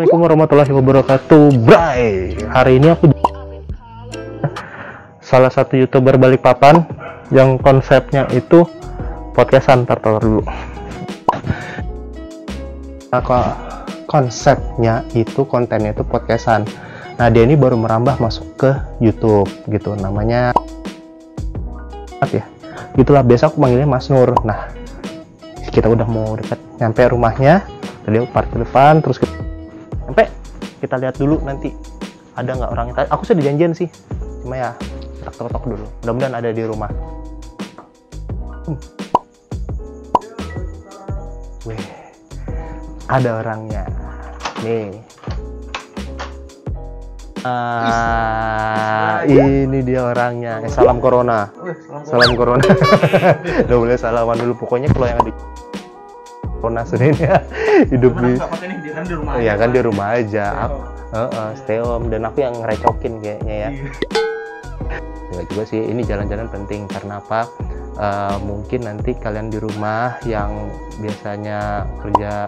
Assalamualaikum warahmatullahi wabarakatuh. Bray, hari ini aku salah satu YouTuber Balikpapan yang konsepnya itu podcastan. Tar dulu. Konsepnya itu, kontennya itu podcastan. Nah, dia ini baru merambah masuk ke YouTube gitu. Namanya ya. Gitulah, biasa aku manggilnya Mas Nur. Nah, kita udah mau dekat nyampe rumahnya. Tadi aku parkir depan, terus sampai kita lihat dulu nanti ada nggak orangnya. Aku sudah janjian sih, cuma ya kita ketok dulu. Mudah-mudahan ada di rumah. Wih, ada orangnya nih. Ini dia orangnya. Salam corona. Salam corona. Udah boleh salaman dulu. Pokoknya kalau yang ada corona sebenarnya hidup di rumah. Iya kan, di rumah aja. Stay home. Dan aku yang ngerecokin kayaknya ya. Enggak juga sih, ini jalan-jalan penting karena apa? Mungkin nanti kalian di rumah yang biasanya kerja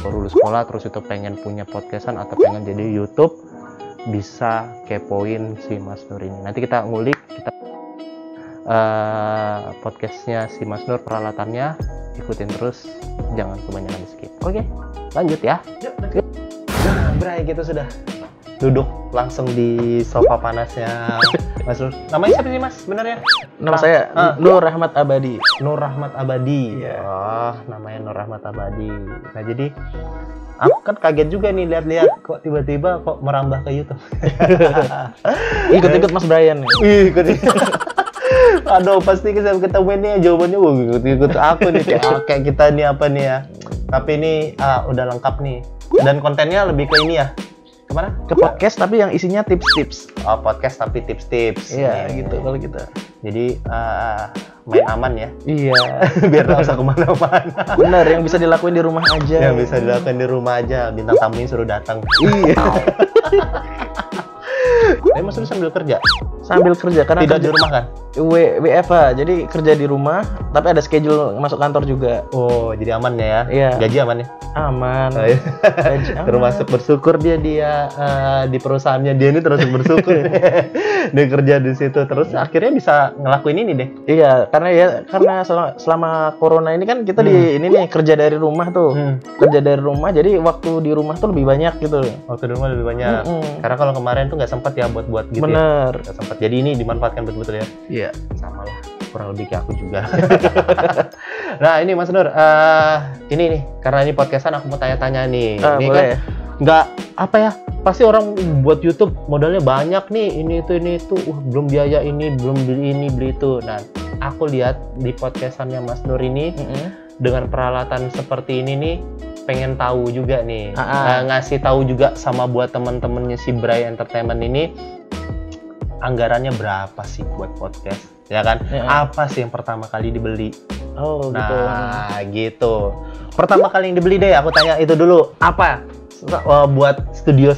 baru lulus sekolah terus itu pengen punya podcastan atau pengen jadi YouTube, bisa kepoin si Mas Nur ini. Nanti kita ngulik podcastnya si Mas Nur, peralatannya, ikutin terus, jangan kebanyakan di skip. Oke, lanjut ya. Nah, Bray, kita sudah duduk langsung di sofa panasnya Mas Nur. Namanya siapa sih Mas sebenarnya? Nama saya Nur Rahmat Abadi. Nur Rahmat Abadi. Yeah. Oh, namanya Nur Rahmat Abadi. Nah, jadi aku kan kaget juga nih lihat-lihat kok tiba-tiba kok merambah ke YouTube. Ikut-ikut Mas Brian nih. Ikut. Aduh, pasti kita nih jawabannya ikut aku nih kayak kita nih apa nih ya. Tapi ini udah lengkap nih. Dan kontennya lebih ke ini ya. Kemana? Ke podcast tapi yang isinya tips-tips. Oh, podcast tapi tips-tips. Iya, gitu kalau kita. Jadi main aman ya. Iya. Biar nggak usah kemana-mana. Bener, yang bisa dilakuin di rumah aja. Yang bisa dilakuin di rumah aja. Bintang tamunya suruh datang. Iya. Maksudnya sambil kerja? Sambil kerja karena tidak di rumah kan? WFH, jadi kerja di rumah tapi ada schedule masuk kantor juga. Oh, jadi aman ya? Iya. Gaji aman ya? Aman. Oh, iya. Gaji aman. Termasuk bersyukur dia di perusahaannya dia ini terus bersyukur. Dia kerja di situ terus akhirnya bisa ngelakuin ini deh. Iya, karena selama corona ini kan kita di ini nih kerja dari rumah tuh. Kerja dari rumah, jadi waktu di rumah tuh lebih banyak gitu. Waktu di rumah lebih banyak. Karena kalau kemarin tuh nggak sempat ya buat gitu. Bener. Ya. Nggak sempat. Jadi ini dimanfaatkan betul-betul ya. Iya. Sama lah, kurang lebih kayak aku juga. Nah, ini Mas Nur, ini nih, karena ini podcastan aku mau tanya-tanya nih. Ini boleh. kan nggak apa ya, pasti orang buat YouTube modalnya banyak nih, ini itu, belum biaya ini, belum beli ini, beli itu. Nah, aku lihat di podcastannya Mas Nur ini dengan peralatan seperti ini nih, pengen tahu juga nih, ngasih tahu juga sama buat temen-temennya si Bray Entertainment ini, anggarannya berapa sih buat podcast, ya kan? Apa sih yang pertama kali dibeli? Oh, nah, gitu. Pertama kali yang dibeli deh, aku tanya itu dulu. Apa buat studio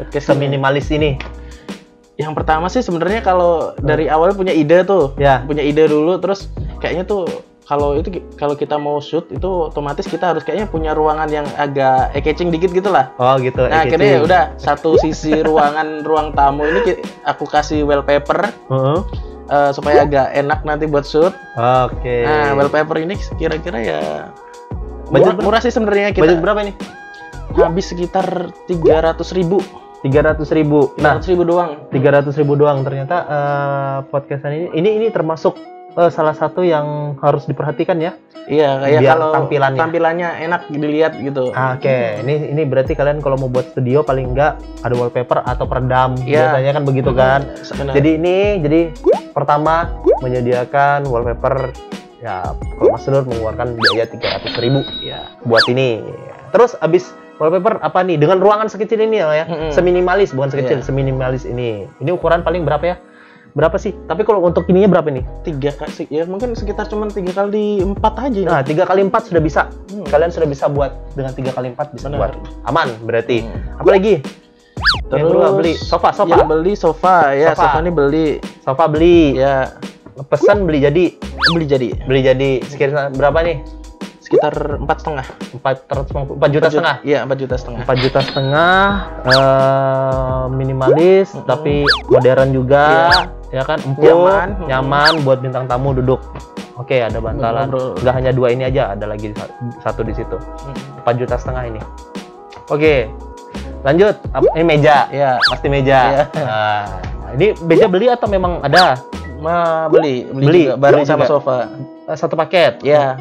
podcast seminimalis ini? Yang pertama sih sebenarnya kalau dari awal punya ide tuh, ya. Punya ide dulu, terus kayaknya tuh kalau kita mau shoot itu otomatis kita harus kayaknya punya ruangan yang agak eye-catching dikit gitu lah. Oh gitu. Nah akhirnya ya udah satu sisi ruang tamu ini aku kasih wallpaper supaya agak enak nanti buat shoot. Oke. Nah wallpaper ini kira-kira ya murah sih sebenarnya kita. Budget berapa ini? Habis sekitar 300.000. 300.000. Nah, 300.000 doang. 300.000 doang. Ternyata podcastan ini termasuk salah satu yang harus diperhatikan ya. Iya, kayak biar kalau tampilannya enak dilihat gitu. Oke. Ini berarti kalian kalau mau buat studio paling enggak ada wallpaper atau peredam. Biasanya kan begitu kan. Benar. Jadi pertama menyediakan wallpaper ya, kalau Mas Nur mengeluarkan biaya 300.000 ya buat ini. Terus abis wallpaper apa nih? Dengan ruangan sekecil ini ya, seminimalis, bukan sekecil, seminimalis ini. Ini ukuran paling berapa ya? Berapa sih? Tapi kalau untuk ininya berapa nih? 3 kali ya, mungkin sekitar cuman 3 kali 4 aja. Nah, 3 kali 4 sudah bisa. Kalian sudah bisa buat dengan 3 kali 4 bisa buat. Aman berarti. Apalagi? Terus yang beli sofa. Yang beli sofa ya, sofa ini beli. Sofa beli. Ya. Pesan beli jadi. Beli jadi. Sekira berapa nih? sekitar 4,5. 4 juta setengah. Iya, 4 juta setengah. 4 juta setengah, minimalis tapi modern juga, ya kan, empuk, nyaman buat bintang tamu duduk. Oke, ada bantalan. Nggak hanya 2 ini aja, ada lagi satu di situ. 4 juta setengah ini. Oke, lanjut. Ini meja, ya, pasti meja. Nah, ini meja beli atau memang ada? Beli juga, bareng sama sofa. Satu paket. Ya.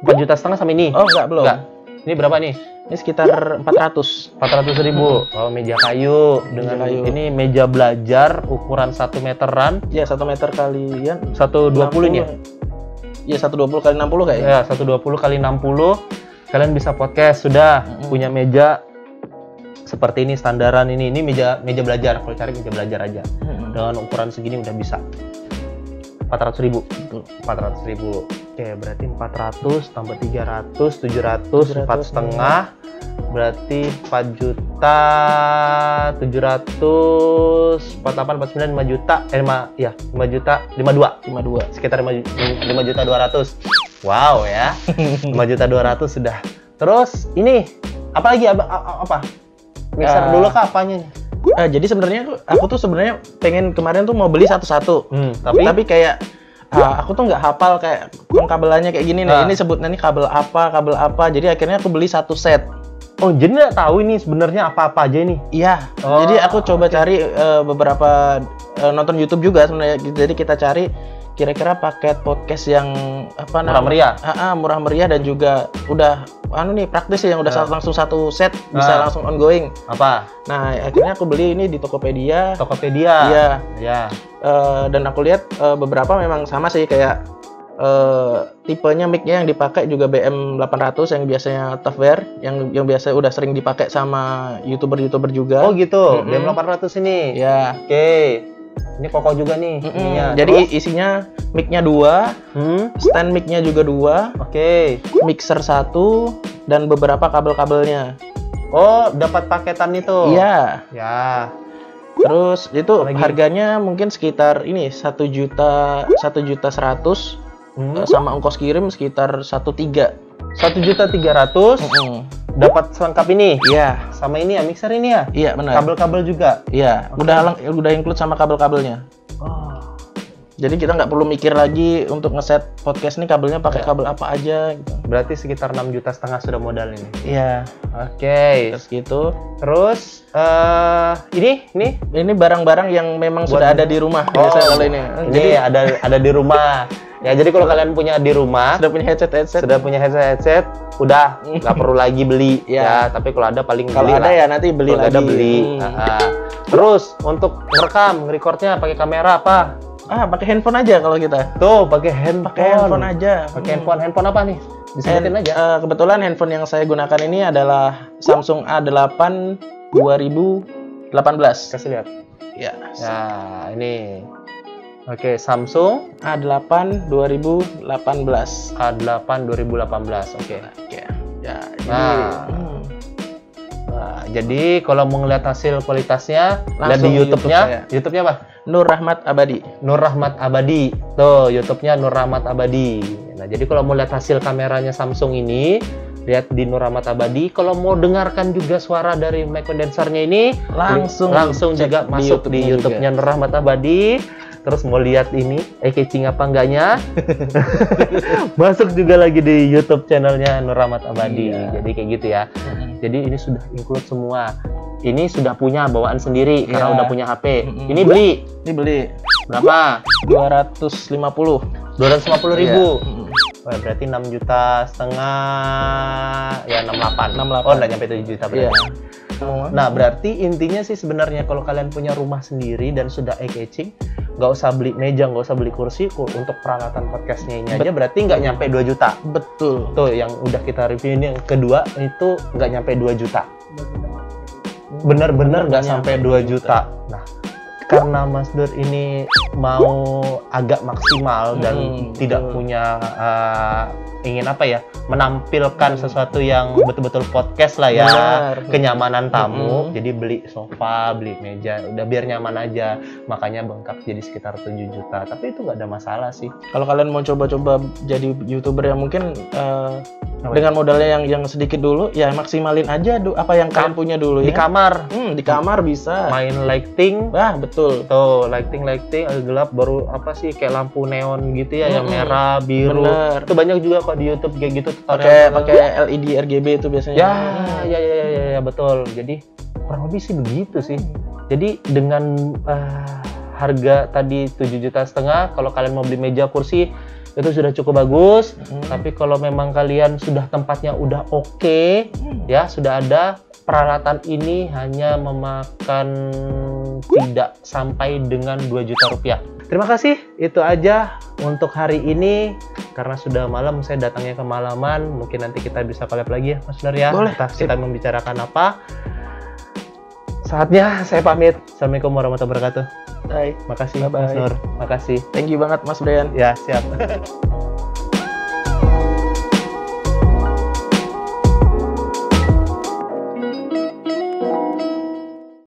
4 juta setengah sama ini? Oh, belum. Enggak. Ini berapa nih? Ini sekitar 400.000. Oh, meja kayu dengan ini meja belajar ukuran 1 meteran. Ya, 1 meter kalian 120 ini ya? Ya, 120 kali 60 kayaknya. Ya, 120 kali 60. Kalian bisa podcast sudah punya meja seperti ini, standaran ini. Ini meja belajar. Kalau cari meja belajar aja. Dengan ukuran segini udah bisa. 400.000. 400.000. Oke, berarti 400 tambah 300, 700, 4,5. Berarti 4 juta 700, 48, 49, 5 juta. 5 juta 52. Sekitar 5 juta 200. Wow ya. 5 juta 200 sudah. Terus ini apa lagi? Apa? Mixer dulu kah apanya nih? Jadi sebenarnya aku tuh sebenarnya pengen kemarin tuh mau beli satu-satu. Tapi kayak aku tuh nggak hafal kayak kabelannya kayak gini nih. Ini sebutnya nih kabel apa. Jadi akhirnya aku beli satu set. Oh, jadi nggak tahu ini sebenarnya apa-apa aja ini? Iya. Jadi aku coba cari beberapa nonton YouTube juga sebenarnya. Jadi kita cari kira-kira paket podcast yang murah meriah. Murah meriah dan juga udah praktis yang udah langsung satu set bisa langsung ongoing. Apa? Nah, akhirnya aku beli ini di Tokopedia. Iya. Dan aku lihat beberapa memang sama sih kayak tipenya mic-nya yang dipakai juga BM800 yang biasanya Toughware yang biasa udah sering dipakai sama YouTuber juga. Oh gitu. BM800 ini. Ya. Oke. Ini kokoh juga nih. Jadi isinya mic-nya 2, stand mic-nya juga 2. Oke. Mixer 1 dan beberapa kabel-kabelnya. Oh, dapat paketan itu. Iya. Ya. Terus itu harganya mungkin sekitar ini 1.100.000 sama ongkos kirim sekitar 1.300.000. 1.300.000. Dapat selengkap ini. Iya. Sama ini ya, mixer ini ya. Iya, benar. Kabel-kabel juga. Iya. Udah include sama kabel-kabelnya. Oh. Jadi kita nggak perlu mikir lagi untuk ngeset podcast nih kabelnya pakai kabel apa aja gitu. Berarti sekitar 6,5 juta sudah modal ini. Iya. Oke. Terus gitu. Terus ini barang-barang yang memang sudah ada di rumah biasa kalau ini. Jadi ada di rumah. Ya, jadi kalau kalian punya di rumah, sudah punya headset, udah nggak perlu lagi beli. Ya, tapi kalau ada paling kalau beli ada lah. Ya nanti beli kalau lagi. Ada beli. Terus untuk ngerekamnya pakai kamera apa? Pakai handphone aja kalau kita. Tuh, pakai handphone aja. Pakai handphone apa nih? Disebutin aja. Kebetulan handphone yang saya gunakan ini adalah Samsung A8 2018. Kasih lihat. Ya. Nah, ini. Oke, Samsung A8 2018. A8 2018. Oke. Ya. Jadi kalau mau ngeliat hasil kualitasnya, lihat di YouTube-nya. YouTube-nya apa? Nur Rahmat Abadi. Nur Rahmat Abadi. Tuh, YouTube-nya Nur Rahmat Abadi. Nah, jadi kalau mau lihat hasil kameranya Samsung ini, lihat di Nur Rahmat Abadi. Kalau mau dengarkan juga suara dari mic condensernya ini, langsung juga masuk di YouTube-nya Nur Rahmat Abadi. Terus mau lihat ini, catching apa enggaknya, masuk juga lagi di YouTube channelnya Nur Rahmat Abadi. Jadi kayak gitu ya. Jadi ini sudah include semua. Ini sudah punya bawaan sendiri karena udah punya HP. Ini beli. Berapa? 250.000. 250.000. Wah, berarti 6,5 juta, ya 68. Oh, nggak nyampe 7 juta berarti. Nah, berarti intinya sih sebenarnya kalau kalian punya rumah sendiri dan sudah e-catching, nggak usah beli meja, nggak usah beli kursi, untuk peralatan podcastnya ini aja berarti nggak nyampe 2 juta. Betul. Tuh yang udah kita review ini, yang kedua itu nggak nyampe 2 juta. Bener-bener nggak sampai 2 juta. Nah, karena Mas Dur ini mau agak maksimal dan tidak punya ingin menampilkan sesuatu yang betul-betul podcast lah ya. Kenyamanan tamu. Jadi beli sofa, beli meja, udah biar nyaman aja. Makanya bengkak jadi sekitar 7 juta. Tapi itu nggak ada masalah sih. Kalau kalian mau coba-coba jadi YouTuber yang mungkin dengan modalnya yang sedikit dulu, ya maksimalin aja apa yang kalian punya dulu di ya. kamar. Di kamar bisa. Main lighting. Betul. Tuh, lighting agak gelap, baru apa sih kayak lampu neon gitu ya, yang merah, biru. Bener. Itu banyak juga kok di YouTube kayak gitu. Pakai LED RGB itu biasanya. Ya, betul. Jadi kurang lebih sih begitu sih. Jadi dengan harga tadi 7,5 juta, kalau kalian mau beli meja kursi itu sudah cukup bagus. Tapi kalau memang kalian sudah tempatnya udah oke, ya sudah ada, peralatan ini hanya memakan tidak sampai dengan 2 juta rupiah. Terima kasih, itu aja untuk hari ini. Karena sudah malam, saya datangnya kemalaman. Mungkin nanti kita bisa collab lagi ya Mas Nur ya. Boleh. Entah kita membicarakan apa. Saatnya saya pamit. Assalamualaikum warahmatullahi wabarakatuh. Bye. Makasih Bye-bye. Mas Nur. Makasih. Thank you banget Mas Brian. Ya, siap.